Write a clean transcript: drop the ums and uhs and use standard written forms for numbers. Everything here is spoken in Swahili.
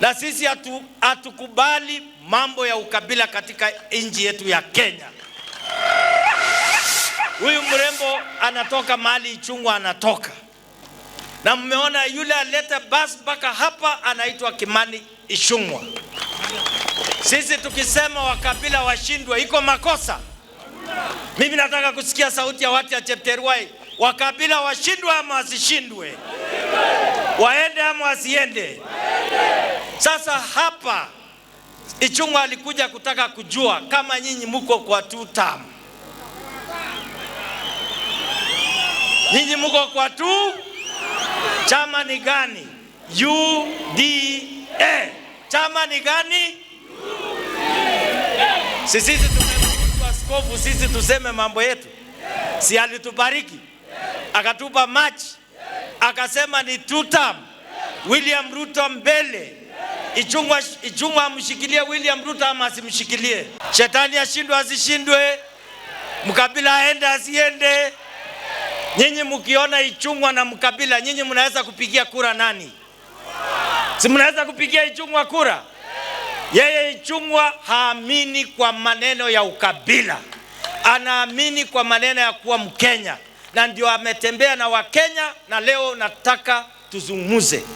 Na sisi hatukubali mambo ya ukabila katika nchi yetu ya Kenya. Huyu mrembo anatoka mahali Ichung'wah anatoka. Na mmeona yule aleta bus mpaka hapa anaitwa Kimani Ichung'wah. Sisi tukisema wakabila washindwe iko makosa. Mimi nataka kusikia sauti ya watu ya Chepterwai. Wakabila washindwe ama wasishindwe? Waende ama wasiende? Sasa hapa Ichung'wah alikuja kutaka kujua kama nyinyi mko kwa 2 term. Nyinyi mko kwa 2? Chama ni gani? UDA. Chama ni gani? Sisi tumemruhusu askofu sisi tuseme mambo yetu. Si alitubariki? Akatupa machi. Akasema ni 2 term. William Ruto mbele. Ichung'wah mshikilie William Ruto ama asimshikilie? Shetani ashindwe asishindwe? Mkabila aende asiende? Nyinyi mkiona Ichung'wah na mkabila, nyinyi mnaweza kupigia kura nani? Si mnaweza kupigia Ichung'wah kura? Yeye Ichung'wah haamini kwa maneno ya ukabila. Anaamini kwa maneno ya kuwa Mkenya. Na ndio ametembea na Wakenya, na leo nataka tuzungumuze.